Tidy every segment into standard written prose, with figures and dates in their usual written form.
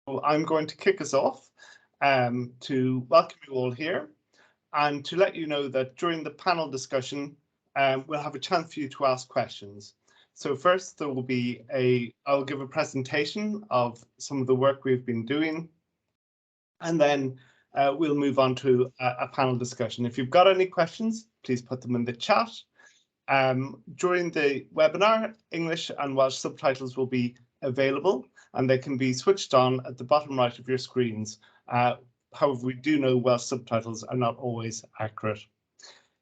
I'm going to kick us off to welcome you all here and to let you know that during the panel discussion, we'll have a chance for you to ask questions. So first there will be I'll give a presentation of some of the work we've been doing, and then we'll move on to a panel discussion. If you've got any questions, please put them in the chat. During the webinar, English and Welsh subtitles will be available, and they can be switched on at the bottom right of your screens. However, we do know Welsh subtitles are not always accurate.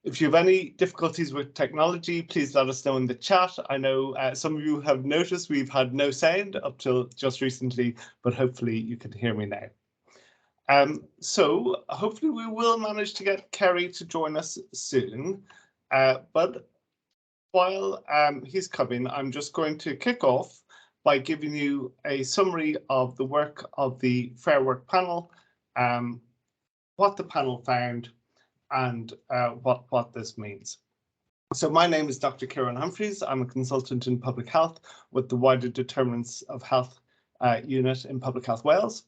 If you have any difficulties with technology, please let us know in the chat. I know some of you have noticed we've had no sound up till just recently, but hopefully you can hear me now. So hopefully we will manage to get Ceri to join us soon, but while he's coming, I'm just going to kick off by giving you a summary of the work of the Fair Work panel, what the panel found, and what this means. So my name is Dr. Kieran Humphreys. I'm a consultant in public health with the Wider Determinants of Health unit in Public Health Wales.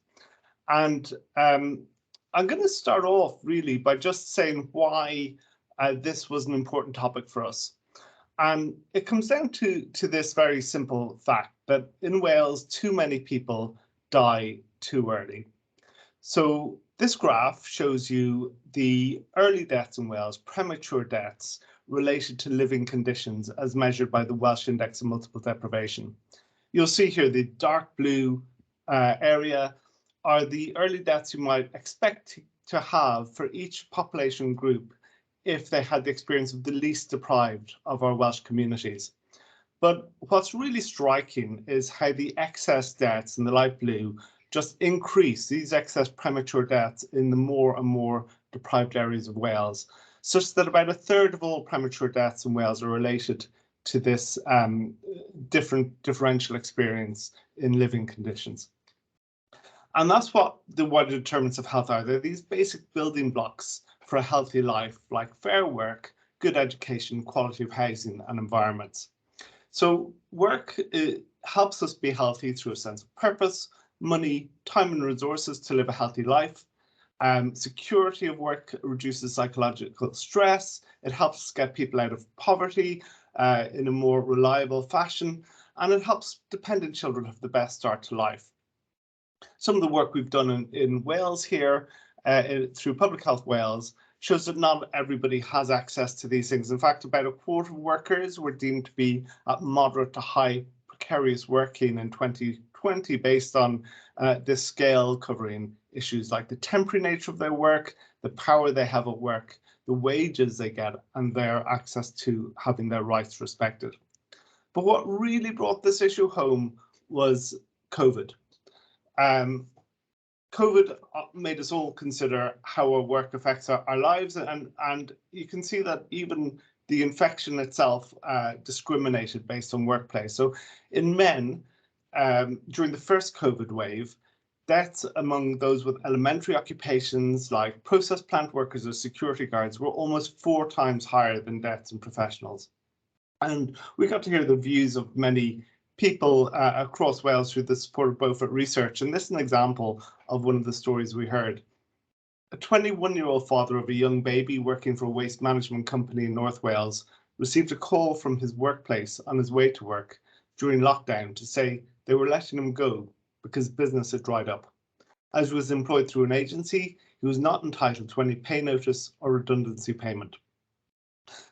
And I'm going to start off really by just saying why this was an important topic for us. And it comes down to this very simple fact that in Wales, too many people die too early. So this graph shows you the early deaths in Wales, premature deaths related to living conditions as measured by the Welsh Index of Multiple Deprivation. You'll see here the dark blue area are the early deaths you might expect to have for each population group if they had the experience of the least deprived of our Welsh communities. But what's really striking is how the excess deaths in the light blue just increase, these excess premature deaths in the more and more deprived areas of Wales, such that about a third of all premature deaths in Wales are related to this differential experience in living conditions. And that's what the wider determinants of health are. They're these basic building blocks for a healthy life, like fair work, good education, quality of housing and environments. So work helps us be healthy through a sense of purpose, money, time and resources to live a healthy life. Security of work reduces psychological stress. It helps us get people out of poverty in a more reliable fashion, and it helps dependent children have the best start to life. Some of the work we've done in Wales here through Public Health Wales shows that not everybody has access to these things. In fact, about a quarter of workers were deemed to be at moderate to high precarious working in 2020 based on this scale covering issues like the temporary nature of their work, the power they have at work, the wages they get, and their access to having their rights respected. But what really brought this issue home was COVID. COVID made us all consider how our work affects our lives, and you can see that even the infection itself discriminated based on workplace. So in men, during the first COVID wave, deaths among those with elementary occupations like process plant workers or security guards were almost 4 times higher than deaths in professionals. And we got to hear the views of many people across Wales through the support of Beaufort Research, and this is an example of one of the stories we heard. A 21-year-old father of a young baby working for a waste management company in North Wales received a call from his workplace on his way to work during lockdown to say they were letting him go because business had dried up. As he was employed through an agency, he was not entitled to any pay notice or redundancy payment.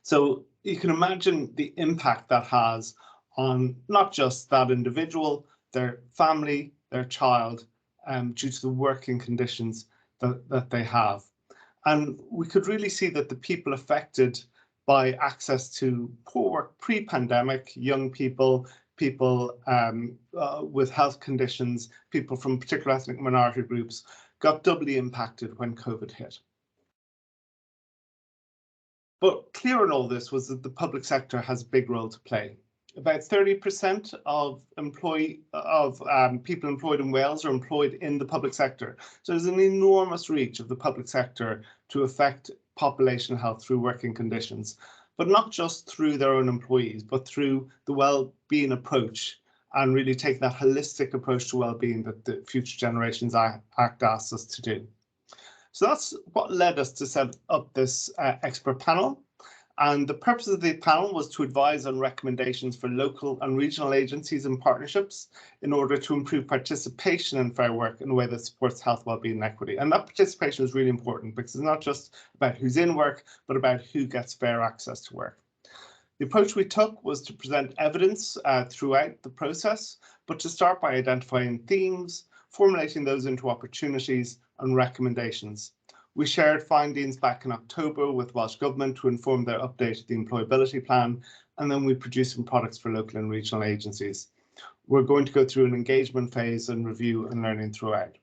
So you can imagine the impact that has on not just that individual, their family, their child, due to the working conditions that they have. And we could really see that the people affected by access to poor work pre-pandemic, young people, people with health conditions, people from particular ethnic minority groups, got doubly impacted when COVID hit. But clear in all this was that the public sector has a big role to play. About 30% of people employed in Wales are employed in the public sector. So there's an enormous reach of the public sector to affect population health through working conditions, but not just through their own employees, but through the well-being approach and really take that holistic approach to well-being that the Future Generations Act asks us to do. So that's what led us to set up this expert panel. And the purpose of the panel was to advise on recommendations for local and regional agencies and partnerships in order to improve participation in fair work in a way that supports health, well-being and equity. And that participation is really important because it's not just about who's in work, but about who gets fair access to work. The approach we took was to present evidence throughout the process, but to start by identifying themes, formulating those into opportunities and recommendations. We shared findings back in October with Welsh Government to inform their update of the employability plan, and then we produced some products for local and regional agencies. We're going to go through an engagement phase and review and learning throughout.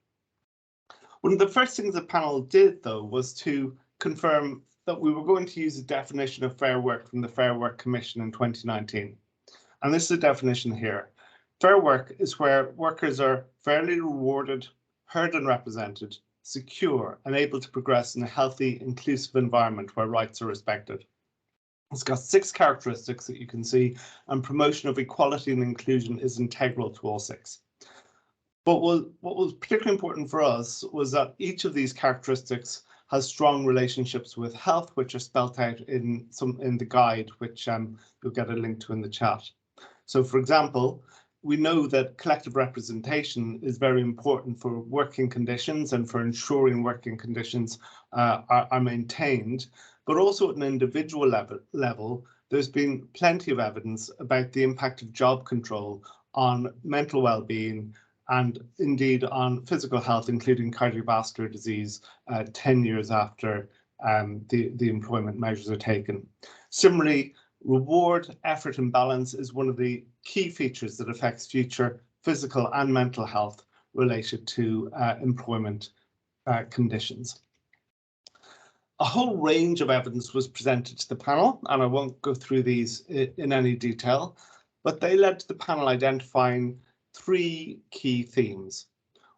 One of the first things the panel did, though, was to confirm that we were going to use a definition of fair work from the Fair Work Commission in 2019. And this is a definition here. Fair work is where workers are fairly rewarded, heard and represented, secure and able to progress in a healthy, inclusive environment where rights are respected. It's got 6 characteristics that you can see, and promotion of equality and inclusion is integral to all 6. But what was particularly important for us was that each of these characteristics has strong relationships with health, which are spelt out in the guide, which you'll get a link to in the chat. So, for example, we know that collective representation is very important for working conditions and for ensuring working conditions are maintained, but also at an individual level, there's been plenty of evidence about the impact of job control on mental well-being and indeed on physical health, including cardiovascular disease 10 years after the employment measures are taken. Similarly, reward, effort and balance is one of the key features that affects future physical and mental health related to employment conditions. A whole range of evidence was presented to the panel, and I won't go through these in any detail, but they led to the panel identifying 3 key themes.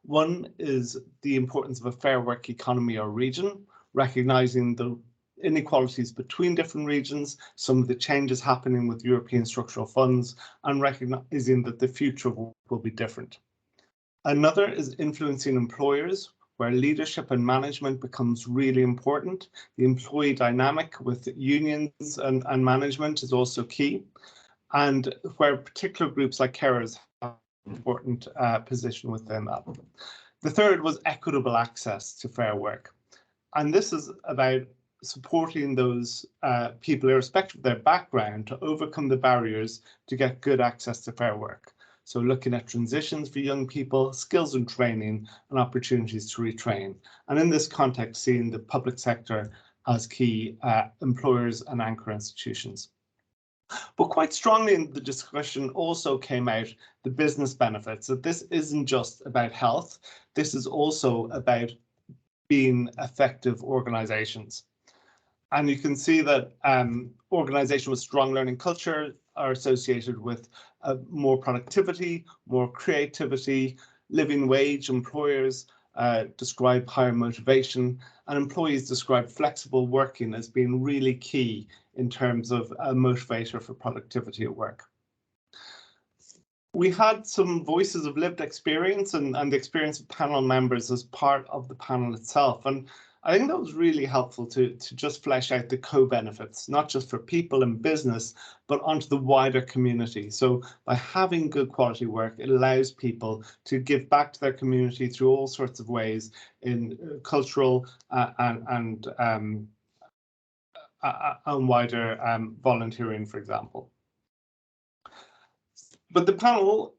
One is the importance of a fair work economy or region, recognising the inequalities between different regions, some of the changes happening with European structural funds, and recognising that the future will be different. Another is influencing employers, where leadership and management becomes really important. The employee dynamic with unions and management is also key, and where particular groups like carers have an important position within that. The third was equitable access to fair work, and this is about supporting those people, irrespective of their background, to overcome the barriers to get good access to fair work. So looking at transitions for young people, skills and training, and opportunities to retrain. And in this context, seeing the public sector as key employers and anchor institutions. But quite strongly in the discussion also came out the business benefits, that this isn't just about health, this is also about being effective organisations. And you can see that organisations with strong learning culture are associated with more productivity, more creativity, living wage. Employers describe higher motivation, and employees describe flexible working as being really key in terms of a motivator for productivity at work. We had some voices of lived experience and the experience of panel members as part of the panel itself. And I think that was really helpful to just flesh out the co-benefits, not just for people in business, but onto the wider community. So by having good quality work, it allows people to give back to their community through all sorts of ways in cultural and wider volunteering, for example. But the panel,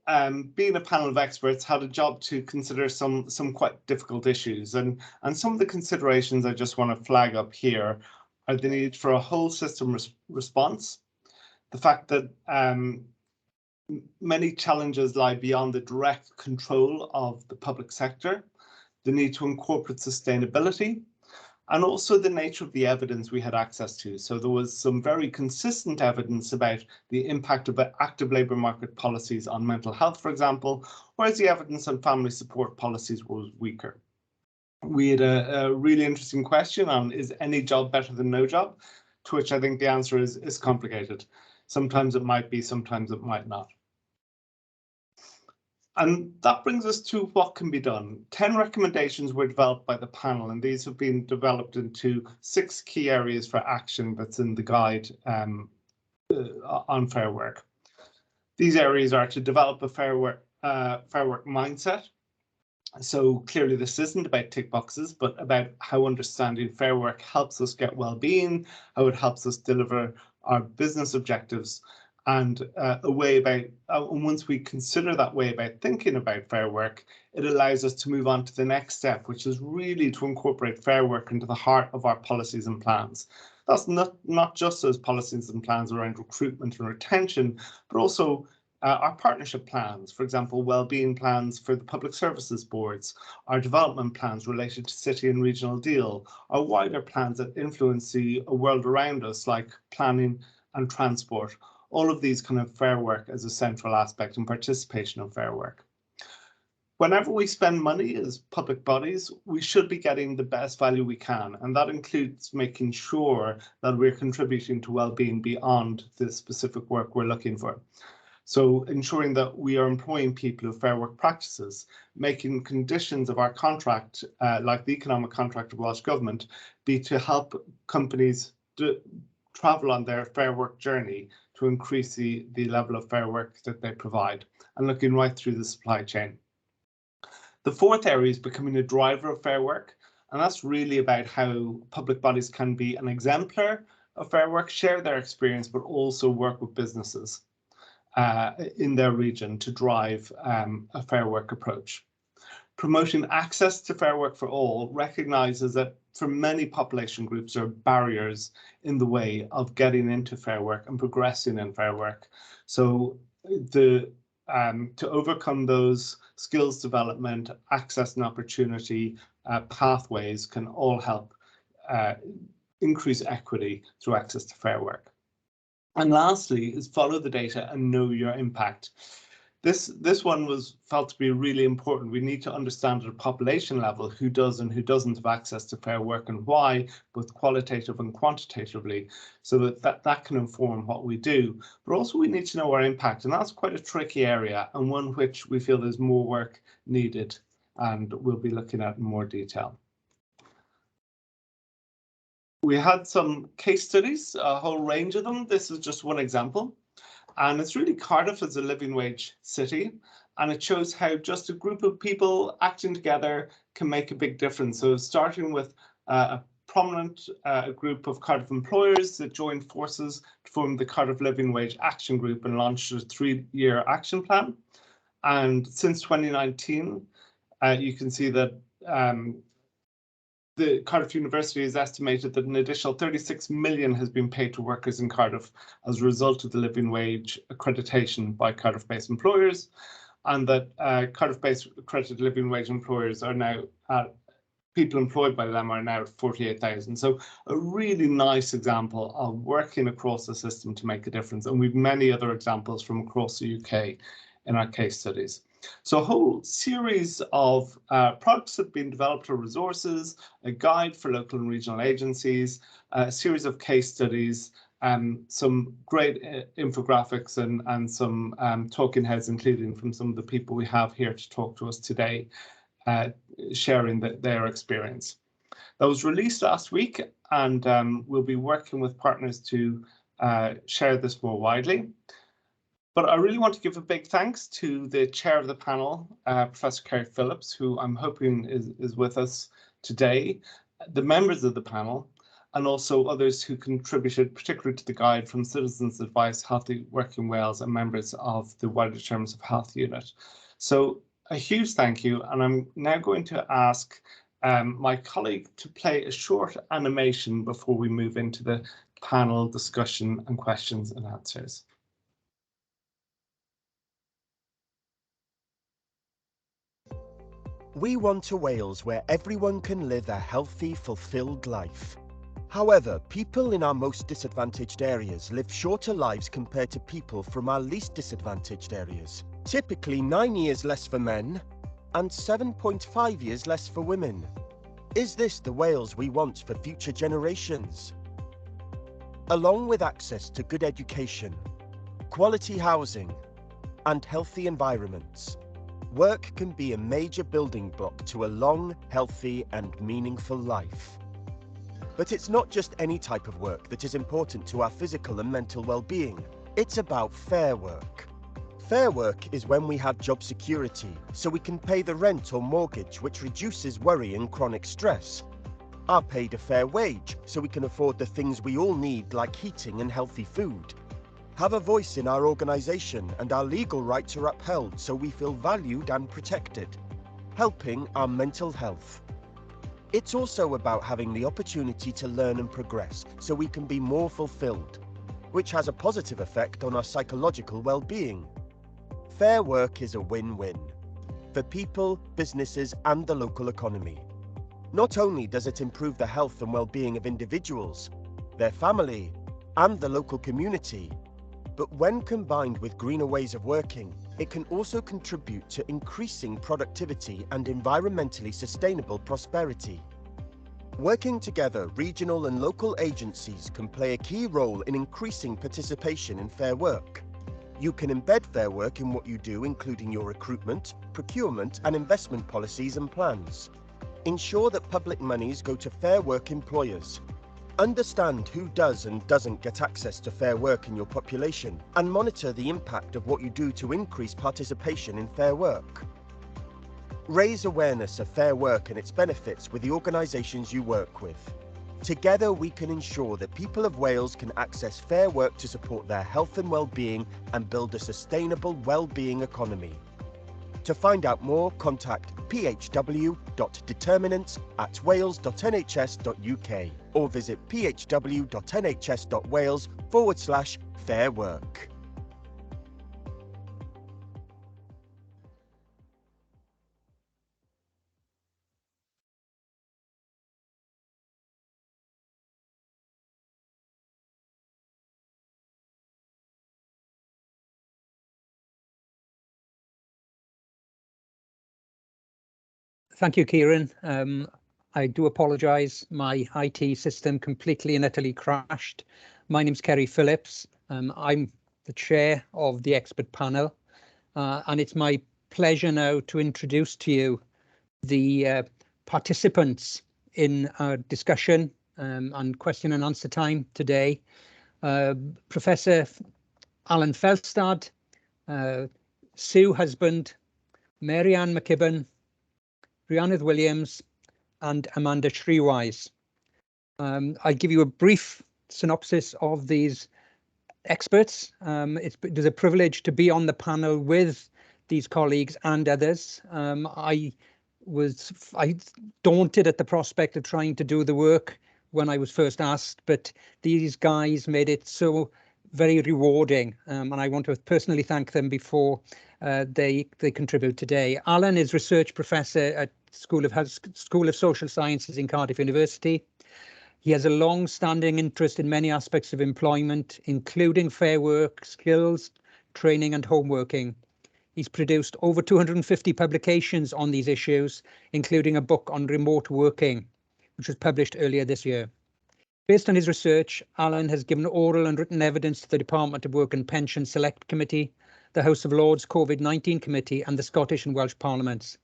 being a panel of experts, had a job to consider some quite difficult issues. And some of the considerations I just want to flag up here are the need for a whole system response, the fact that many challenges lie beyond the direct control of the public sector, the need to incorporate sustainability, and also the nature of the evidence we had access to. So there was some very consistent evidence about the impact of active labour market policies on mental health, for example, whereas the evidence on family support policies was weaker. We had a really interesting question on, is any job better than no job? To which I think the answer is complicated. Sometimes it might be, sometimes it might not. And that brings us to what can be done. 10 recommendations were developed by the panel, and these have been developed into 6 key areas for action that's in the guide on Fair Work. These areas are to develop a fair work mindset. So clearly this isn't about tick boxes, but about how understanding fair work helps us get well-being, how it helps us deliver our business objectives, and a way about, and once we consider that way about thinking about fair work, it allows us to move on to the next step, which is really to incorporate fair work into the heart of our policies and plans. That's not just those policies and plans around recruitment and retention, but also our partnership plans, for example, well-being plans for the public services boards, our development plans related to city and regional deal, our wider plans that influence the world around us, like planning and transport. All of these kind of fair work as a central aspect and participation of fair work. Whenever we spend money as public bodies, we should be getting the best value we can, and that includes making sure that we're contributing to well-being beyond the specific work we're looking for. So ensuring that we are employing people with fair work practices, making conditions of our contract, like the economic contract of Welsh Government, be to help companies travel on their fair work journey to increase the level of fair work that they provide, and looking right through the supply chain. The fourth area is becoming a driver of fair work, and that's really about how public bodies can be an exemplar of fair work, share their experience, but also work with businesses in their region to drive a fair work approach. Promoting access to fair work for all recognises that for many population groups there are barriers in the way of getting into fair work and progressing in fair work. So to overcome those, skills development, access and opportunity pathways can all help increase equity through access to fair work. And lastly is follow the data and know your impact. This one was felt to be really important. We need to understand at a population level who does and who doesn't have access to fair work and why, both qualitative and quantitatively, so that can inform what we do. But also we need to know our impact, and that's quite a tricky area and one which we feel there's more work needed and we'll be looking at in more detail. We had some case studies, a whole range of them. This is just one example. And it's really Cardiff as a living wage city. And it shows how just a group of people acting together can make a big difference. So starting with a prominent group of Cardiff employers that joined forces to form the Cardiff Living Wage Action Group and launched a 3-year action plan. And since 2019, you can see that the Cardiff University has estimated that an additional 36 million has been paid to workers in Cardiff as a result of the living wage accreditation by Cardiff-based employers, and that Cardiff-based accredited living wage employers are now people employed by them are now at 48,000. So a really nice example of working across the system to make a difference. And we've many other examples from across the UK in our case studies. So a whole series of products have been developed, or resources, a guide for local and regional agencies, a series of case studies, some great infographics and some talking heads, including from some of the people we have here to talk to us today, sharing their experience. That was released last week, and we'll be working with partners to share this more widely. But I really want to give a big thanks to the chair of the panel, Professor Ceri Phillips, who I'm hoping is with us today, the members of the panel, and also others who contributed, particularly to the guide from Citizens Advice, Healthy Working Wales, and members of the Wider Terms of Health unit. So a huge thank you, and I'm now going to ask my colleague to play a short animation before we move into the panel discussion and questions and answers. We want a Wales where everyone can live a healthy, fulfilled life. However, people in our most disadvantaged areas live shorter lives compared to people from our least disadvantaged areas. Typically 9 years less for men and 7.5 years less for women. Is this the Wales we want for future generations? Along with access to good education, quality housing, and healthy environments, work can be a major building block to a long, healthy and meaningful life. But it's not just any type of work that is important to our physical and mental well-being. It's about fair work. Fair work is when we have job security, so we can pay the rent or mortgage, which reduces worry and chronic stress. Are paid a fair wage, so we can afford the things we all need, like heating and healthy food. Have a voice in our organisation, and our legal rights are upheld, so we feel valued and protected. Helping our mental health. It's also about having the opportunity to learn and progress, so we can be more fulfilled, which has a positive effect on our psychological well-being. Fair work is a win-win for people, businesses and the local economy. Not only does it improve the health and well-being of individuals, their family and the local community, but when combined with greener ways of working, it can also contribute to increasing productivity and environmentally sustainable prosperity. Working together, regional and local agencies can play a key role in increasing participation in fair work. You can embed fair work in what you do, including your recruitment, procurement and investment policies and plans. Ensure that public monies go to fair work employers. Understand who does and doesn't get access to fair work in your population, and monitor the impact of what you do to increase participation in fair work. Raise awareness of fair work and its benefits with the organisations you work with. Together we can ensure that people of Wales can access fair work to support their health and well-being and build a sustainable well-being economy. To find out more, contact phw.determinants@wales.nhs.uk or visit phw.nhs.wales/fair work. Thank you, Kieran. I do apologise. My IT system completely and utterly crashed. My name's Ceri Phillips. I'm the chair of the expert panel, and it's my pleasure now to introduce to you the participants in our discussion and question and answer time today. Professor Alan Felstead, Sue Husband, Mary-Ann McKibben, Rhianydd Williams and Amanda Shriwise. I'll give you a brief synopsis of these experts. It is a privilege to be on the panel with these colleagues and others. I daunted at the prospect of trying to do the work when I was first asked, but these guys made it so very rewarding, and I want to personally thank them before they contribute today. Alan is research professor at School of Social Sciences in Cardiff University. He has a long-standing interest in many aspects of employment, including fair work, skills, training and home working. He's produced over 250 publications on these issues, including a book on remote working, which was published earlier this year. Based on his research, Alan has given oral and written evidence to the Department of Work and Pension Select Committee, the House of Lords COVID-19 Committee and the Scottish and Welsh Parliaments.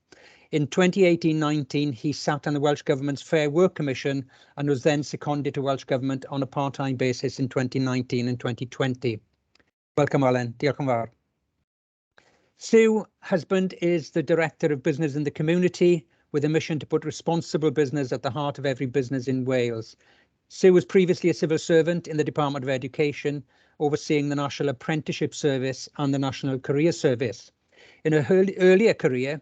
In 2018-19, he sat on the Welsh Government's Fair Work Commission and was then seconded to Welsh Government on a part-time basis in 2019 and 2020. Welcome, Alan. Diolch yn fawr. Sue Husband is the Director of Business in the Community with a mission to put responsible business at the heart of every business in Wales. Sue was previously a civil servant in the Department of Education, overseeing the National Apprenticeship Service and the National Career Service. In her earlier career,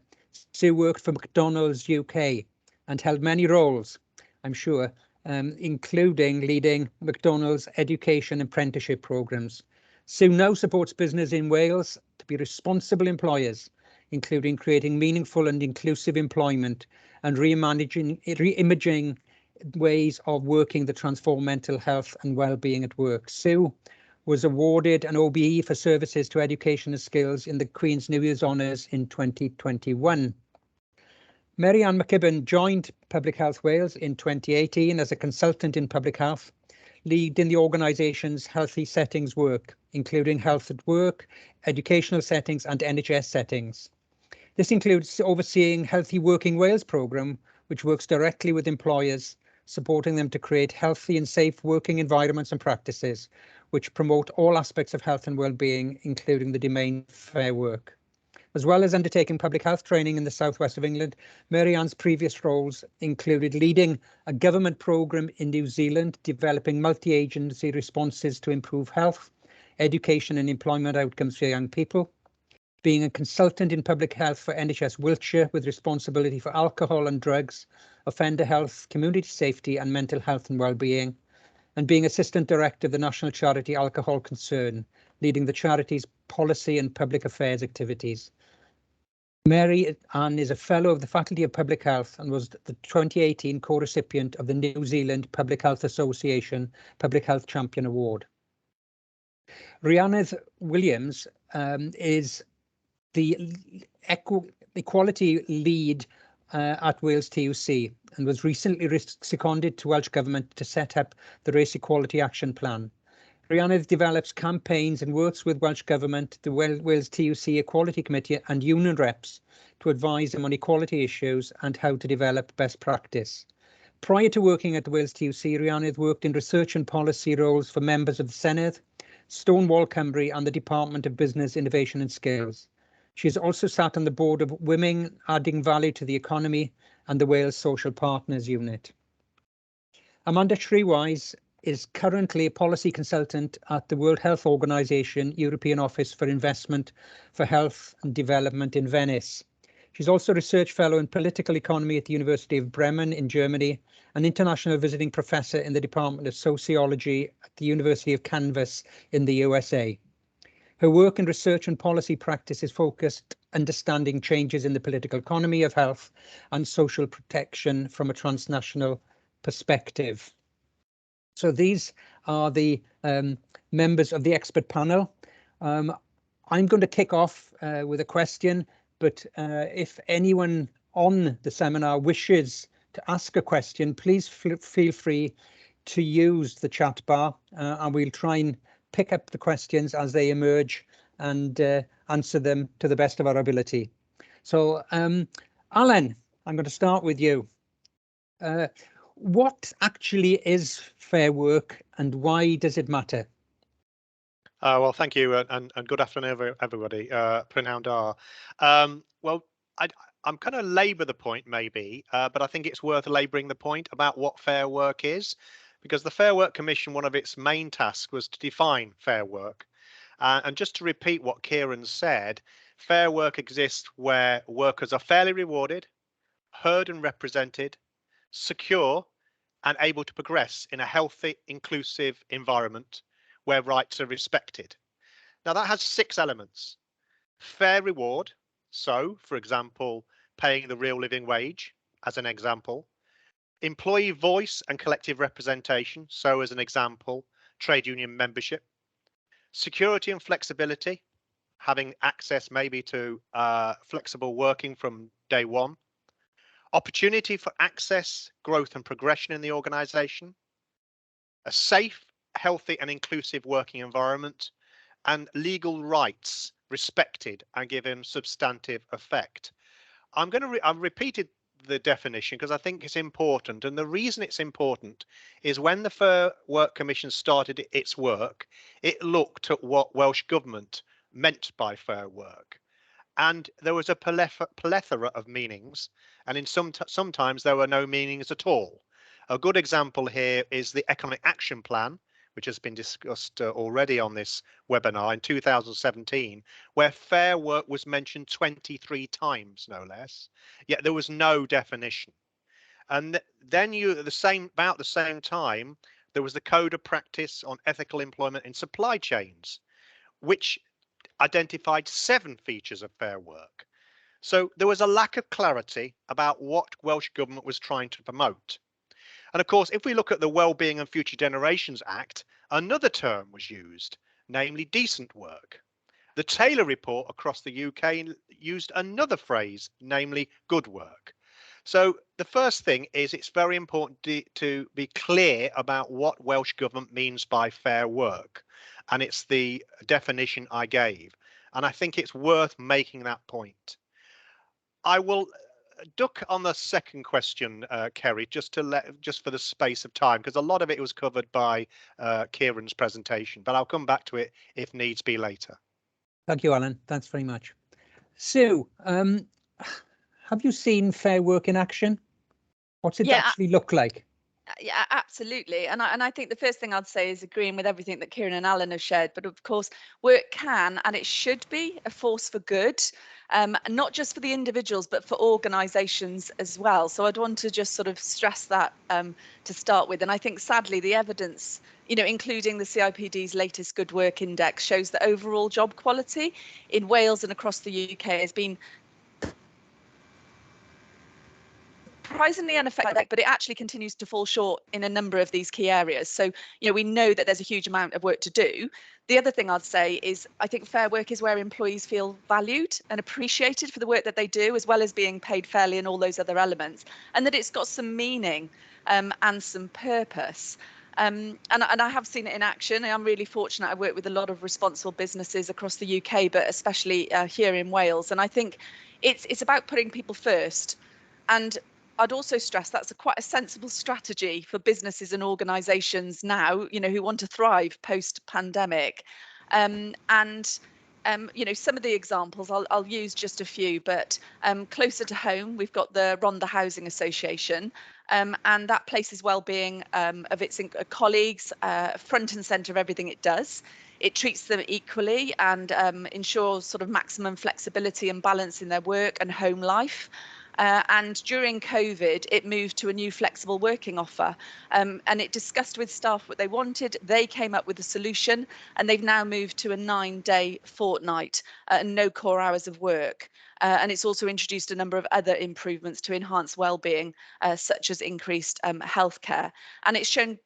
Sue worked for McDonald's UK and held many roles, I'm sure, including leading McDonald's education apprenticeship programmes. Sue now supports business in Wales to be responsible employers, including creating meaningful and inclusive employment and reimaging ways of working that transform mental health and well-being at work. Sue was awarded an OBE for services to education and skills in the Queen's New Year's Honours in 2021. Mary-Ann McKibben joined Public Health Wales in 2018 as a consultant in public health, leading the organisation's healthy settings work, including health at work, educational settings and NHS settings. This includes overseeing Healthy Working Wales programme, which works directly with employers, supporting them to create healthy and safe working environments and practices, which promote all aspects of health and well-being, including the domain of fair work. As well as undertaking public health training in the southwest of England, Mary Ann's previous roles included leading a government programme in New Zealand, developing multi-agency responses to improve health, education and employment outcomes for young people, being a consultant in public health for NHS Wiltshire with responsibility for alcohol and drugs, offender health, community safety and mental health and well-being, and being Assistant Director of the National Charity Alcohol Concern, leading the charity's policy and public affairs activities. Mary Ann is a Fellow of the Faculty of Public Health and was the 2018 co-recipient of the New Zealand Public Health Association Public Health Champion Award. Rhianydd Williams is the equality lead at Wales TUC and was recently seconded to Welsh Government to set up the Race Equality Action Plan. Rhianydd develops campaigns and works with Welsh Government, the Wales TUC Equality Committee and union reps to advise them on equality issues and how to develop best practice. Prior to working at the Wales TUC, Rhianydd worked in research and policy roles for members of the Senedd, Stonewall Cymru and the Department of Business, Innovation and Skills. She has also sat on the board of Women Adding Value to the Economy and the Wales Social Partners Unit. Amanda Shriwise is currently a policy consultant at the World Health Organization European Office for Investment for Health and Development in Venice. She's also a research fellow in political economy at the University of Bremen in Germany, an international visiting professor in the Department of Sociology at the University of Kansas in the USA. Her work in research and policy practice is focused on understanding changes in the political economy of health and social protection from a transnational perspective. So these are the members of the expert panel. I'm going to kick off with a question, but if anyone on the seminar wishes to ask a question, please feel free to use the chat bar and we'll try and pick up the questions as they emerge and answer them to the best of our ability. So Alan, I'm going to start with you. What actually is fair work and why does it matter? Well, thank you and good afternoon, everybody. Prynawn da. Well, I'm going to labour the point maybe, but I think it's worth labouring the point about what fair work is, because the Fair Work Commission, one of its main tasks was to define fair work. And just to repeat what Kieran said, fair work exists where workers are fairly rewarded, heard and represented, secure and able to progress in a healthy, inclusive environment where rights are respected. Now that has 6 elements. Fair reward, so for example, paying the real living wage as an example. Employee voice and collective representation, so as an example, trade union membership. Security and flexibility, having access maybe to flexible working from day one. Opportunity for access, growth and progression in the organisation, a safe, healthy and inclusive working environment, and legal rights respected and given substantive effect. I've repeated the definition because I think it's important, and the reason it's important is when the Fair Work Commission started its work, it looked at what Welsh Government meant by fair work. And there was a plethora of meanings, and in sometimes there were no meanings at all. A good example here is the Economic Action Plan, which has been discussed already on this webinar in 2017, where fair work was mentioned 23 times, no less, yet there was no definition. And then about the same time, there was the Code of Practice on Ethical Employment in Supply Chains, which identified 7 features of fair work. So there was a lack of clarity about what Welsh Government was trying to promote. And of course, if we look at the Wellbeing and Future Generations Act, another term was used, namely decent work. The Taylor Report across the UK used another phrase, namely good work. So the first thing is it's very important to be clear about what Welsh Government means by fair work. And it's the definition I gave. And I think it's worth making that point. I will duck on the second question, Ceri, just for the space of time, because a lot of it was covered by Kieran's presentation, but I'll come back to it if needs be later. Thank you, Alan. Thanks very much. Sue, have you seen Fair Work in action? What's it actually look like? Yeah, absolutely. And I think the first thing I'd say is agreeing with everything that Kieran and Alan have shared. But of course, work can and it should be a force for good, not just for the individuals, but for organisations as well. So I'd want to just sort of stress that to start with. And I think sadly, the evidence, including the CIPD's latest Good Work Index, shows that overall job quality in Wales and across the UK has been surprisingly unaffected, but it actually continues to fall short in a number of these key areas. So, we know that there's a huge amount of work to do. The other thing I'd say is I think Fair Work is where employees feel valued and appreciated for the work that they do, as well as being paid fairly and all those other elements, and that it's got some meaning and some purpose. And I have seen it in action. I'm really fortunate. I work with a lot of responsible businesses across the UK, but especially here in Wales. And I think it's about putting people first. And I'd also stress that's quite a sensible strategy for businesses and organisations now, who want to thrive post-pandemic. Some of the examples, I'll use just a few, but closer to home, we've got the Rhondda Housing Association, and that places well-being of its colleagues front and centre of everything it does. It treats them equally and ensures sort of maximum flexibility and balance in their work and home life. And during COVID, it moved to a new flexible working offer, and it discussed with staff what they wanted. They came up with a solution, and they've now moved to a 9-day fortnight and no core hours of work. And it's also introduced a number of other improvements to enhance well-being, such as increased healthcare. And it's shown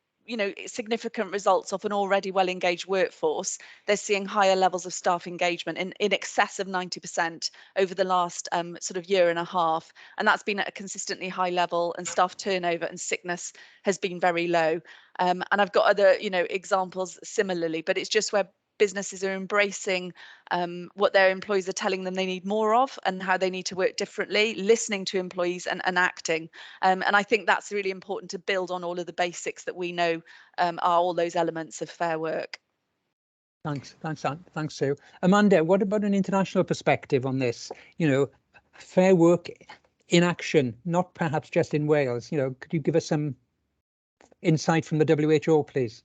significant results of an already well-engaged workforce. They're seeing higher levels of staff engagement in excess of 90% over the last sort of year and a half. And that's been at a consistently high level, and staff turnover and sickness has been very low. And I've got other, examples similarly, but it's just where businesses are embracing what their employees are telling them they need more of and how they need to work differently, listening to employees and acting. And I think that's really important to build on all of the basics that we know are all those elements of Fair Work. Thanks, Sue. Amanda, what about an international perspective on this? Fair Work in action, not perhaps just in Wales. Could you give us some insight from the WHO, please?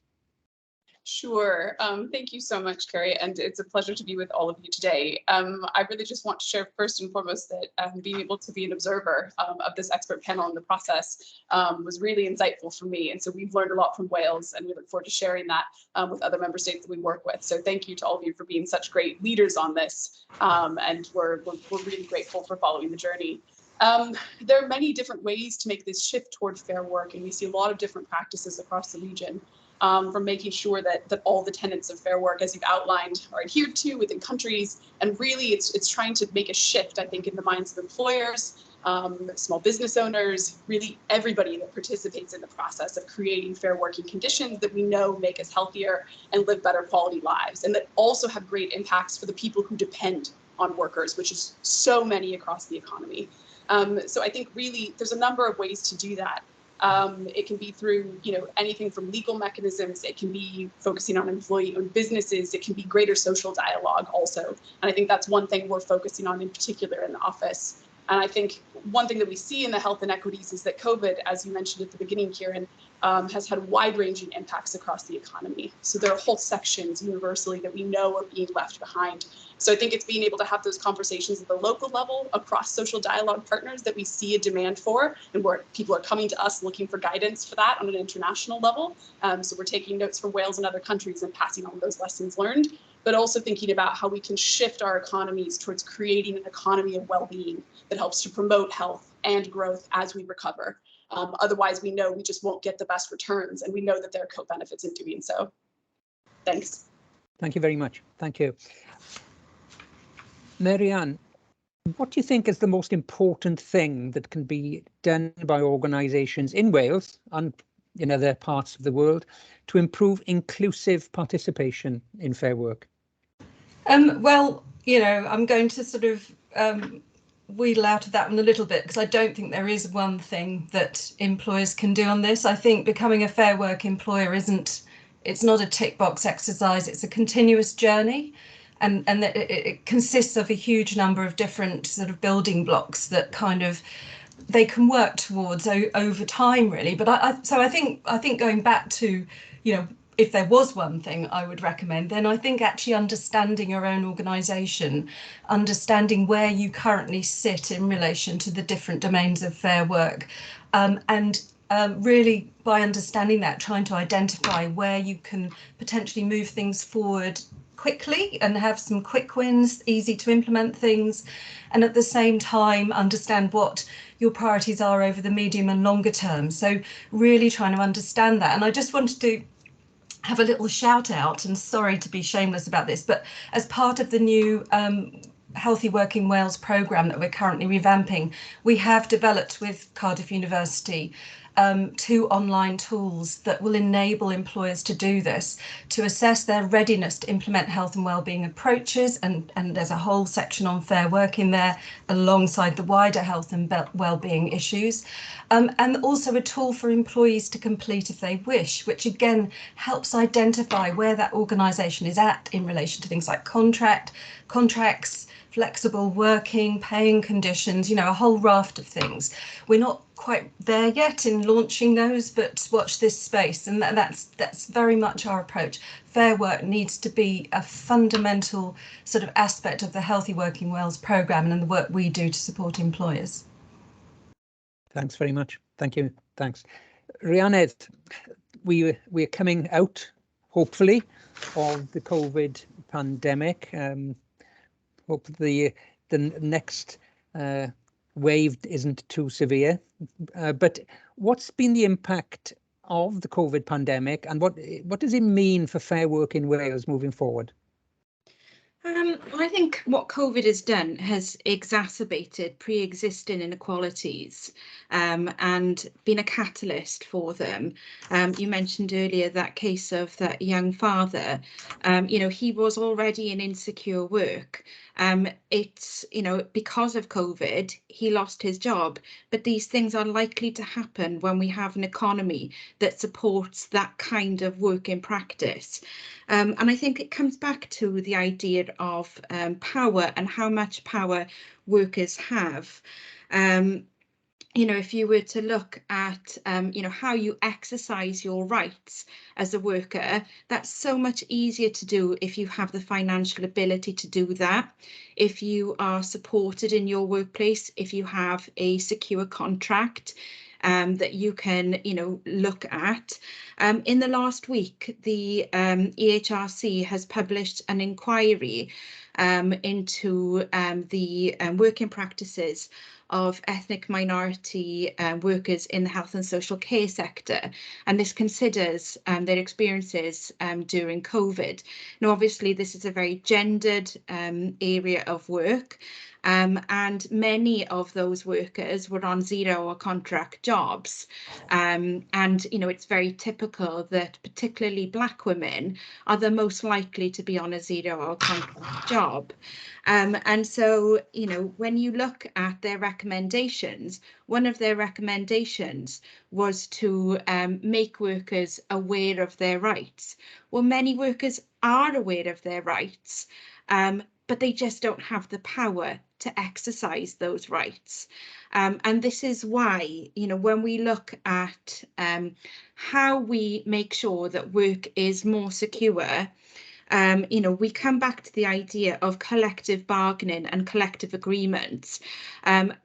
Sure. Thank you so much, Ceri, and it's a pleasure to be with all of you today. I really just want to share first and foremost that being able to be an observer of this expert panel in the process was really insightful for me. And so we've learned a lot from Wales, and we look forward to sharing that with other member states that we work with. So thank you to all of you for being such great leaders on this. And we're really grateful for following the journey. There are many different ways to make this shift toward fair work, and we see a lot of different practices across the region. From making sure that all the tenets of fair work, as you've outlined, are adhered to within countries. And really, it's trying to make a shift, I think, in the minds of employers, small business owners, really everybody that participates in the process of creating fair working conditions that we know make us healthier and live better quality lives, and that also have great impacts for the people who depend on workers, which is so many across the economy. So I think really there's a number of ways to do that. It can be through, anything from legal mechanisms. It can be focusing on employee-owned businesses. It can be greater social dialogue also. And I think that's one thing we're focusing on in particular in the office. And I think one thing that we see in the health inequities is that COVID, as you mentioned at the beginning, Kieran, has had wide-ranging impacts across the economy. So there are whole sections universally that we know are being left behind. So I think it's being able to have those conversations at the local level across social dialogue partners that we see a demand for, and where people are coming to us looking for guidance for that on an international level. So we're taking notes from Wales and other countries and passing on those lessons learned, but also thinking about how we can shift our economies towards creating an economy of well-being that helps to promote health and growth as we recover. Otherwise, we know we just won't get the best returns, and we know that there are co-benefits in doing so. Thanks. Thank you very much. Thank you. Marianne, what do you think is the most important thing that can be done by organisations in Wales and in other parts of the world to improve inclusive participation in Fair Work? Well, I'm going to sort of wheedle out of that one a little bit, because I don't think there is one thing that employers can do on this. I think becoming a Fair Work employer it's not a tick box exercise, it's a continuous journey. And it consists of a huge number of different sort of building blocks that kind of they can work towards over time, really. But I think going back to, you know, if there was one thing I would recommend, then I think actually understanding your own organisation, understanding where you currently sit in relation to the different domains of Fair Work, and really by understanding that, trying to identify where you can potentially move things forward quickly and have some quick wins, easy to implement things, and at the same time understand what your priorities are over the medium and longer term. So really trying to understand that. And I just wanted to have a little shout out, and sorry to be shameless about this, but as part of the new Healthy Working Wales programme that we're currently revamping, we have developed with Cardiff University 2 online tools that will enable employers to do this, to assess their readiness to implement health and wellbeing approaches, and there's a whole section on fair work in there alongside the wider health and wellbeing issues, and also a tool for employees to complete if they wish, which again helps identify where that organisation is at in relation to things like contracts, flexible working, paying conditions, you know, a whole raft of things. We're not quite there yet in launching those, but watch this space, and that's very much our approach. Fair Work needs to be a fundamental sort of aspect of the Healthy Working Wales programme and the work we do to support employers. Thanks very much. Thank you. Thanks. Rhianydd, we're coming out, hopefully, of the COVID pandemic. Hope the next wave isn't too severe. But what's been the impact of the COVID pandemic, and what does it mean for Fair Work in Wales moving forward? I think what COVID has done has exacerbated pre-existing inequalities and been a catalyst for them. You mentioned earlier that case of that young father. You know, he was already in insecure work. It's, you know, because of COVID, he lost his job. But these things are likely to happen when we have an economy that supports that kind of work in practice. And I think it comes back to the idea of power and how much power workers have. You know, if you were to look at, you know, how you exercise your rights as a worker, that's so much easier to do if you have the financial ability to do that, if you are supported in your workplace, if you have a secure contract that you can, you know, look at. In the last week, the EHRC has published an inquiry into the working practices of ethnic minority workers in the health and social care sector, and this considers their experiences during COVID. Now, obviously, this is a very gendered area of work, and many of those workers were on 0-hour contract jobs, and you know, it's very typical that particularly Black women are the most likely to be on a 0-hour contract job. And so, you know, when you look at their recommendations, one of their recommendations was to make workers aware of their rights. Well, many workers are aware of their rights, but they just don't have the power to exercise those rights. And this is why, you know, when we look at how we make sure that work is more secure, you know, we come back to the idea of collective bargaining and collective agreements.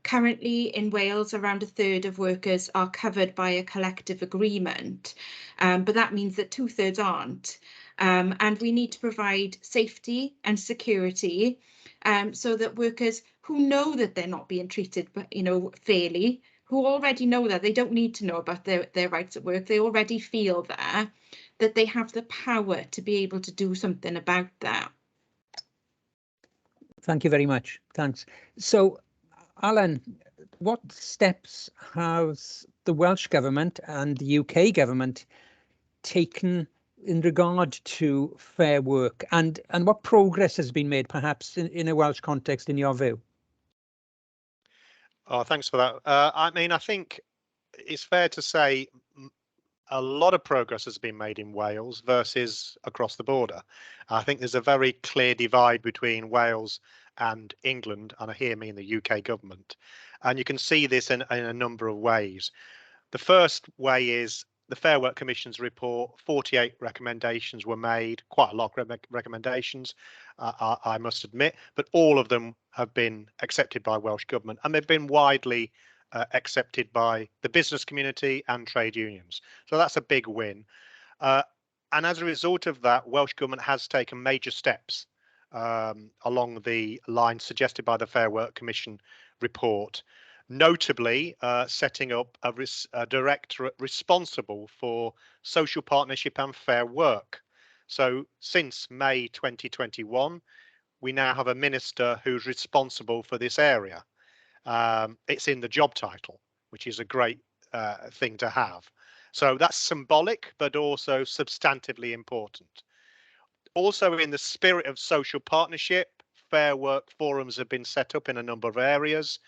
Currently in Wales, around 1/3 of workers are covered by a collective agreement, but that means that 2/3 aren't. And we need to provide safety and security so that workers who know that they're not being treated, you know, fairly, who already know that, they don't need to know about their rights at work, they already feel that they have the power to be able to do something about that. Thank you very much. Thanks. So, Alan, what steps has the Welsh Government and the UK Government taken in regard to fair work, and what progress has been made, perhaps in a Welsh context, in your view? Oh, thanks for that. I mean, I think it's fair to say a lot of progress has been made in Wales versus across the border. I think there's a very clear divide between Wales and England, and I hear me in the UK government. And you can see this in a number of ways. The first way is the Fair Work Commission's report. 48 recommendations were made, quite a lot of recommendations, I must admit, but all of them have been accepted by Welsh Government, and they've been widely accepted by the business community and trade unions. So that's a big win. And as a result of that, Welsh Government has taken major steps along the lines suggested by the Fair Work Commission report, notably setting up a directorate responsible for social partnership and fair work. So since May 2021, we now have a minister who's responsible for this area. It's in the job title, which is a great thing to have. So that's symbolic, but also substantively important. Also, in the spirit of social partnership, fair work forums have been set up in a number of areas.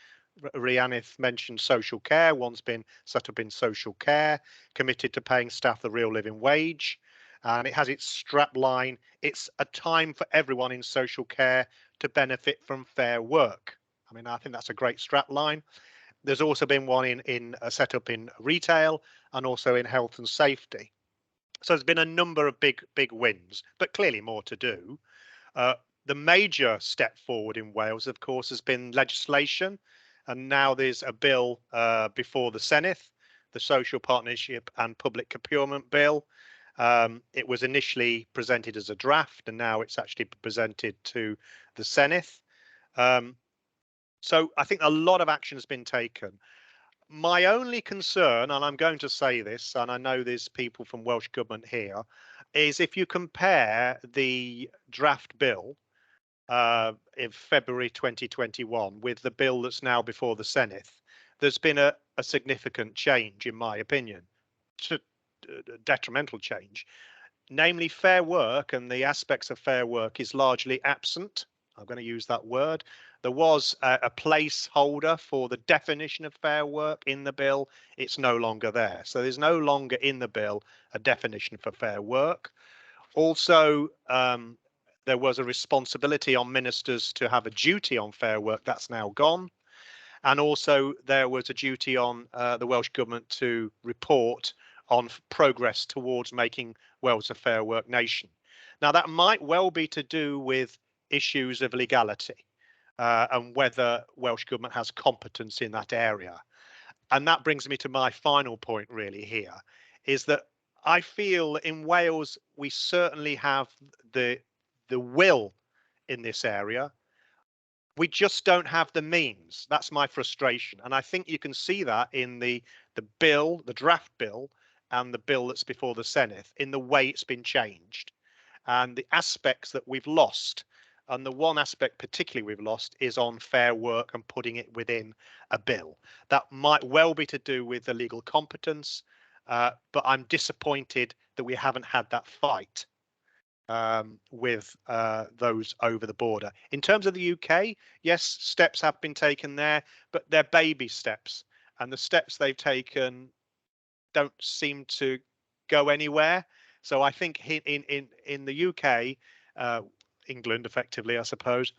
Rhianydd mentioned social care. One's been set up in social care, committed to paying staff the real living wage. And it has its strap line. It's a time for everyone in social care to benefit from fair work. I mean, I think that's a great strap line. There's also been one in set up in retail and also in health and safety. So there's been a number of big wins, but clearly more to do. The major step forward in Wales, of course, has been legislation. And now there's a bill before the Senedd, the Social Partnership and Public Procurement Bill. It was initially presented as a draft, and now it's actually presented to the Senedd. So I think a lot of action has been taken. My only concern, and I'm going to say this, and I know there's people from Welsh Government here, is if you compare the draft bill in February 2021 with the bill that's now before the Senedd, there's been a significant change, in my opinion, detrimental change. Namely, fair work and the aspects of fair work is largely absent. I'm going to use that word. There was a placeholder for the definition of fair work in the bill. It's no longer there. So there's no longer in the bill a definition for fair work. Also, there was a responsibility on ministers to have a duty on fair work. That's now gone. And also there was a duty on the Welsh Government to report on progress towards making Wales a fair work nation. Now, that might well be to do with issues of legality and whether Welsh Government has competence in that area. And that brings me to my final point really here, is that I feel in Wales we certainly have the will in this area. We just don't have the means. That's my frustration. And I think you can see that in the bill, the draft bill, and the bill that's before the Senedd, in the way it's been changed and the aspects that we've lost. And the one aspect particularly we've lost is on fair work and putting it within a bill. That might well be to do with the legal competence, but I'm disappointed that we haven't had that fight with those over the border. In terms of the UK, yes, steps have been taken there, but they're baby steps. And the steps they've taken don't seem to go anywhere. So I think in the UK, England, effectively, I suppose,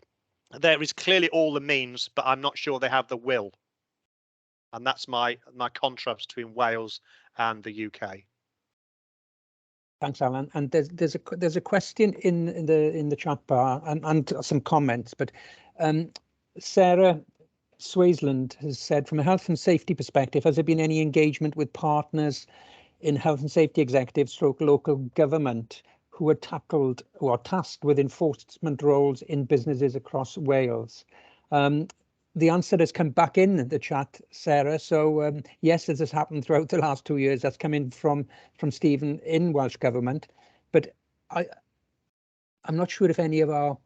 there is clearly all the means, but I'm not sure they have the will. And that's my contrast between Wales and the UK. Thanks, Alan. And there's a question in the chat bar and some comments, but Sarah Swaysland has said, from a health and safety perspective, has there been any engagement with partners in health and safety executives stroke local government who are tasked with enforcement roles in businesses across Wales? The answer has come back in the chat, Sarah. So yes, this has happened throughout the last 2 years. That's come in from Stephen in Welsh Government. But I'm not sure if any of our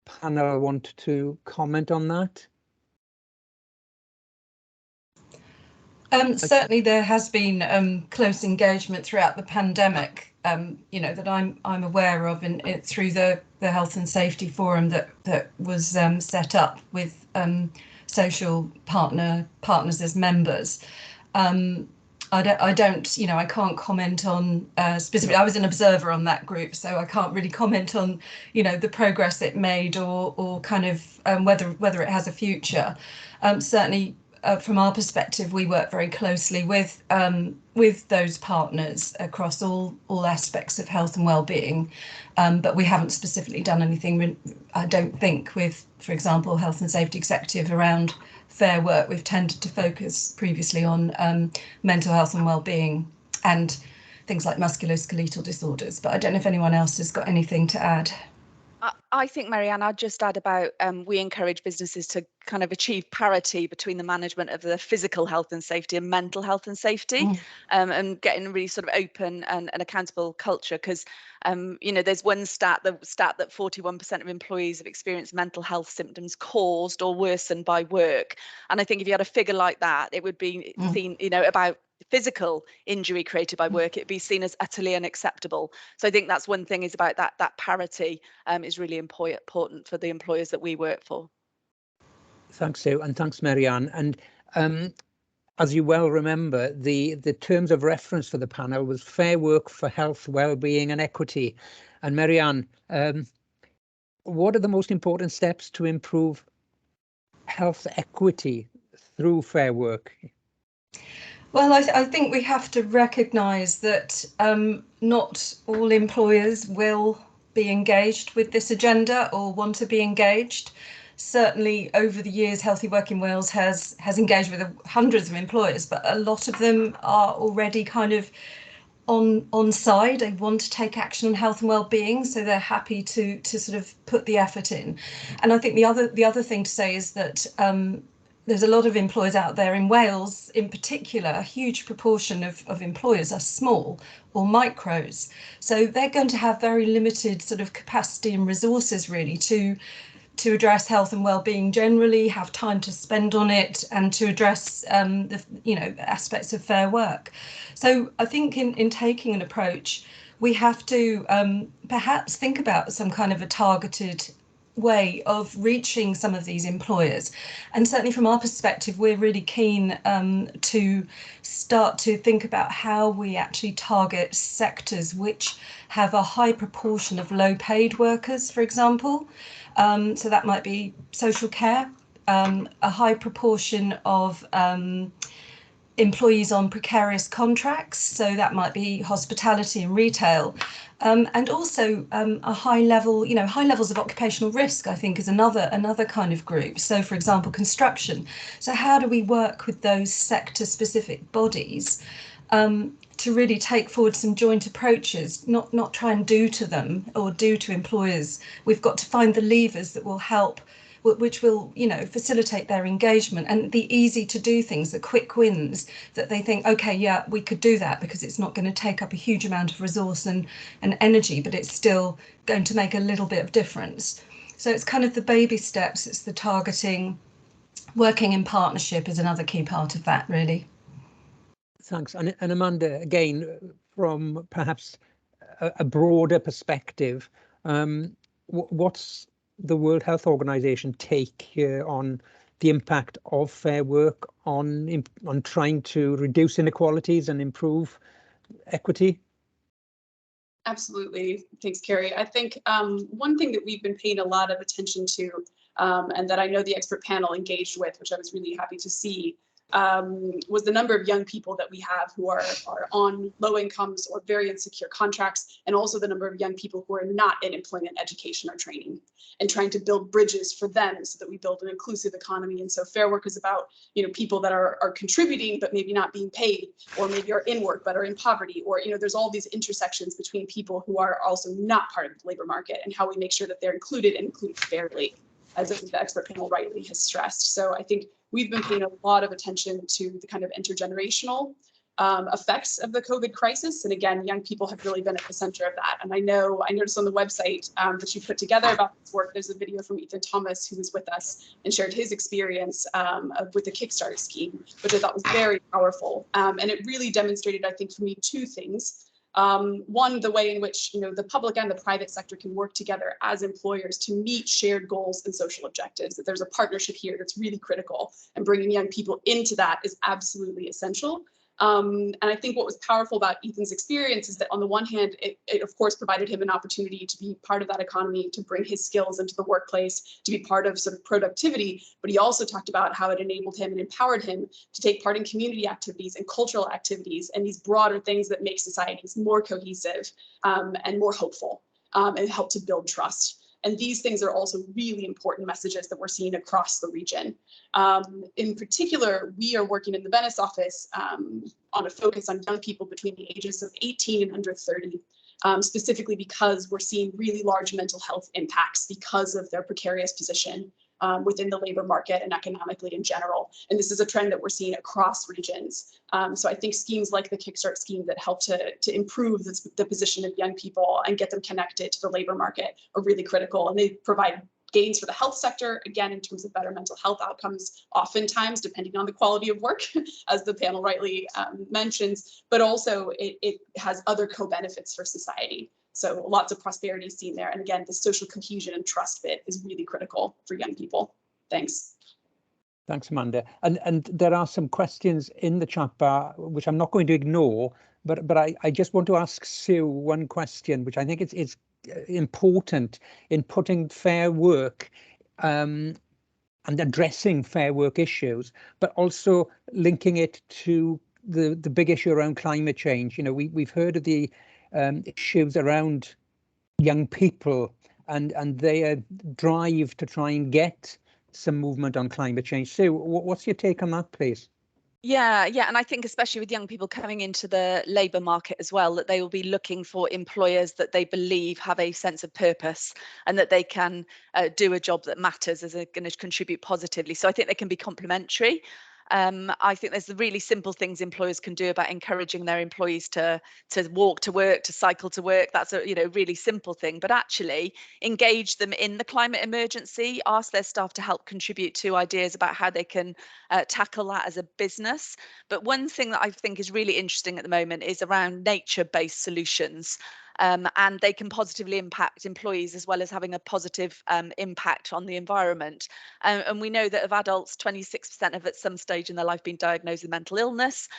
panel want to comment on that. Certainly there has been close engagement throughout the pandemic, that I'm aware of through the Health and Safety Forum that was set up with social partners as members. I don't, I can't comment on specifically. I was an observer on that group, so I can't really comment on, the progress it made or kind of whether it has a future. Certainly, from our perspective, we work very closely with those partners across all aspects of health and well-being, but we haven't specifically done anything, I don't think, with, for example, Health and Safety Executive around Fair Work. We've tended to focus previously on mental health and well-being and things like musculoskeletal disorders, but I don't know if anyone else has got anything to add. I think, Marianne, I'd just add about we encourage businesses to kind of achieve parity between the management of the physical health and safety and mental health and safety, and getting a really sort of open and accountable culture, because there's one stat that 41% of employees have experienced mental health symptoms caused or worsened by work. And I think if you had a figure like that, it would be seen, about physical injury created by work, it'd be seen as utterly unacceptable. So I think that's one thing, is about that parity is really important for the employers that we work for. Thanks, Sue, and thanks, Marianne. And as you well remember, the terms of reference for the panel was Fair Work for Health, Wellbeing and Equity. And Marianne, what are the most important steps to improve health equity through Fair Work? Well, I think we have to recognise that not all employers will be engaged with this agenda or want to be engaged. Certainly over the years, Healthy Working Wales has engaged with hundreds of employers, but a lot of them are already kind of on side. They want to take action on health and well-being, so they're happy to sort of put the effort in. And I think the other thing to say is that there's a lot of employers out there in Wales, in particular. A huge proportion of employers are small or micros, so they're going to have very limited sort of capacity and resources really to address health and well-being generally, have time to spend on it, and to address the aspects of fair work. So I think in taking an approach, we have to perhaps think about some kind of a targeted way of reaching some of these employers. And certainly from our perspective, we're really keen to start to think about how we actually target sectors which have a high proportion of low paid workers, for example. So that might be social care, a high proportion of employees on precarious contracts, so that might be hospitality and retail, and also a high levels of occupational risk, I think, is another kind of group. So, for example, construction. So how do we work with those sector-specific bodies to really take forward some joint approaches, not try and do to them or do to employers? We've got to find the levers that will help, which will, facilitate their engagement, and the easy to do things, the quick wins that they think, okay, yeah, we could do that because it's not going to take up a huge amount of resource and energy, but it's still going to make a little bit of difference. So it's kind of the baby steps, it's the targeting, working in partnership is another key part of that, really. Thanks. And Amanda, again, from perhaps a broader perspective, what's the World Health Organization take here on the impact of Fair Work on trying to reduce inequalities and improve equity? Absolutely. Thanks, Ceri. I think one thing that we've been paying a lot of attention to, and that I know the expert panel engaged with, which I was really happy to see, was the number of young people that we have who are on low incomes or very insecure contracts, and also the number of young people who are not in employment, education, or training, and trying to build bridges for them so that we build an inclusive economy. And so Fair Work is about, people that are contributing but maybe not being paid, or maybe are in work but are in poverty, or there's all these intersections between people who are also not part of the labor market, and how we make sure that they're included and included fairly, as I think the expert panel rightly has stressed. So I think we've been paying a lot of attention to the kind of intergenerational effects of the COVID crisis. And again, young people have really been at the center of that. And I noticed on the website that you put together about this work, there's a video from Ethan Thomas, who was with us and shared his experience with the Kickstarter scheme, which I thought was very powerful. And it really demonstrated, I think, for me, two things. One, the way in which the public and the private sector can work together as employers to meet shared goals and social objectives, that there's a partnership here that's really critical, and bringing young people into that is absolutely essential. And I think what was powerful about Ethan's experience is that on the one hand, it of course provided him an opportunity to be part of that economy, to bring his skills into the workplace, to be part of sort of productivity, but he also talked about how it enabled him and empowered him to take part in community activities and cultural activities and these broader things that make societies more cohesive and more hopeful and help to build trust. And these things are also really important messages that we're seeing across the region. In particular, we are working in the Venice office on a focus on young people between the ages of 18 and under 30, specifically because we're seeing really large mental health impacts because of their precarious position within the labor market and economically in general. And this is a trend that we're seeing across regions. So I think schemes like the Kickstart scheme that help to improve the position of young people and get them connected to the labor market are really critical. And they provide gains for the health sector, again, in terms of better mental health outcomes, oftentimes depending on the quality of work, as the panel rightly mentions, but also it has other co-benefits for society. So lots of prosperity seen there. And again, the social cohesion and trust bit is really critical for young people. Thanks. Thanks, Amanda. And there are some questions in the chat bar, which I'm not going to ignore, but I just want to ask Sue one question, which I think it's important in putting fair work and addressing fair work issues, but also linking it to the big issue around climate change. We've heard of the issues around young people and their drive to try and get some movement on climate change. So what's your take on that, please? Yeah, and I think especially with young people coming into the labour market as well, that they will be looking for employers that they believe have a sense of purpose and that they can do a job that matters, as going to contribute positively. So I think they can be complementary. I think there's the really simple things employers can do about encouraging their employees to walk to work, to cycle to work. That's a really simple thing, but actually engage them in the climate emergency, ask their staff to help contribute to ideas about how they can tackle that as a business. But one thing that I think is really interesting at the moment is around nature-based solutions. And they can positively impact employees as well as having a positive impact on the environment. And we know that of adults, 26% have at some stage in their life been diagnosed with mental illness.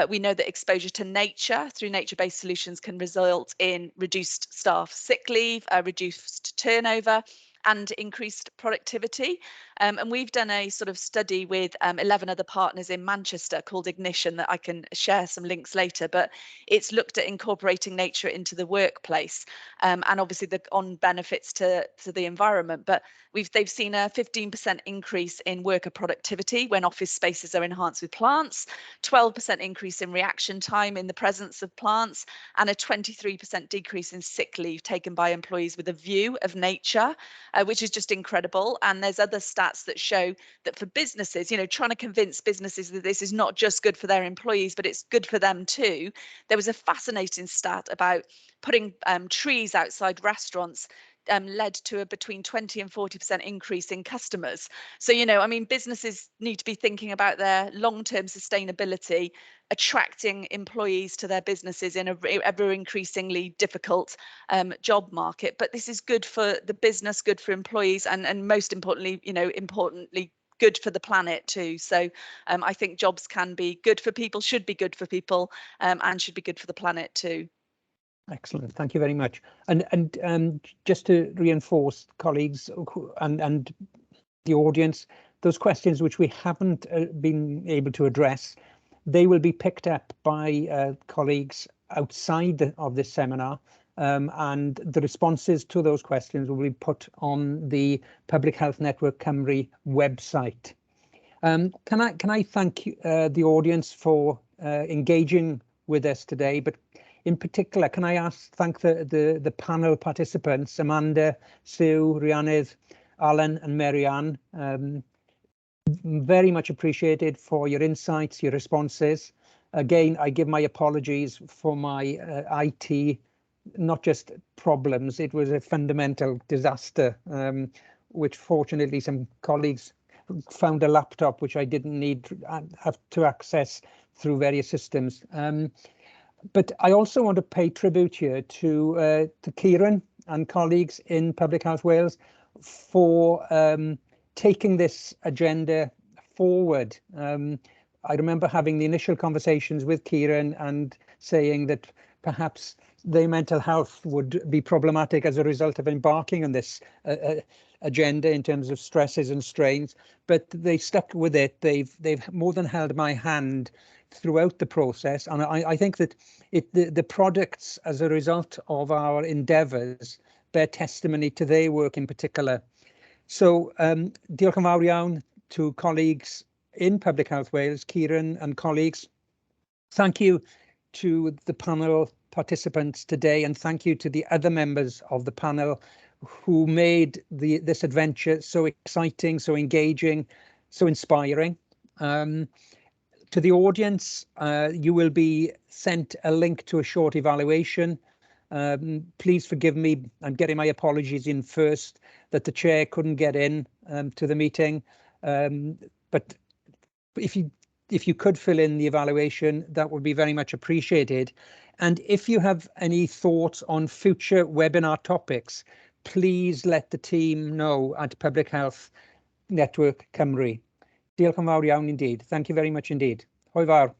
We know that exposure to nature through nature-based solutions can result in reduced staff sick leave, reduced turnover, and increased productivity. And we've done a sort of study with 11 other partners in Manchester called Ignition that I can share some links later, but it's looked at incorporating nature into the workplace and obviously the on benefits to the environment. But they've seen a 15% increase in worker productivity when office spaces are enhanced with plants, 12% increase in reaction time in the presence of plants, and a 23% decrease in sick leave taken by employees with a view of nature, which is just incredible. And there's other stats that show that for businesses, trying to convince businesses that this is not just good for their employees, but it's good for them too. There was a fascinating stat about putting trees outside restaurants led to a between 20 and 40% increase in customers. So, businesses need to be thinking about their long-term sustainability, attracting employees to their businesses in a ever increasingly difficult job market. But this is good for the business, good for employees, and most importantly, good for the planet too. So I think jobs can be good for people, should be good for people, and should be good for the planet too. Excellent, thank you very much. And just to reinforce, colleagues and the audience, those questions which we haven't been able to address, they will be picked up by colleagues outside of this seminar, and the responses to those questions will be put on the Public Health Network Cymru website. Can I thank the audience for engaging with us today, but in particular, can I thank the panel participants, Amanda, Sue, Rhianydd, Alan and Marianne. Very much appreciated for your insights, your responses. Again, I give my apologies for my IT, not just problems, it was a fundamental disaster, which fortunately some colleagues found a laptop which I didn't need to have to access through various systems. But I also want to pay tribute here to Kieran and colleagues in Public Health Wales for taking this agenda forward. I remember having the initial conversations with Kieran and saying that perhaps their mental health would be problematic as a result of embarking on this agenda in terms of stresses and strains, but they stuck with it. They've more than held my hand throughout the process, and I think that the products as a result of our endeavours bear testimony to their work in particular. So diolch yn fawr iawn to colleagues in Public Health Wales, Kieran and colleagues. Thank you to the panel participants today, and thank you to the other members of the panel who made this adventure so exciting, so engaging, so inspiring. To the audience, you will be sent a link to a short evaluation. Please forgive me, I'm getting my apologies in first that the chair couldn't get in to the meeting. But if you could fill in the evaluation, that would be very much appreciated. And if you have any thoughts on future webinar topics, please let the team know at Public Health Network Cymru. Diolch yn fawr iawn indeed. Thank you very much indeed. Hwyl fawr.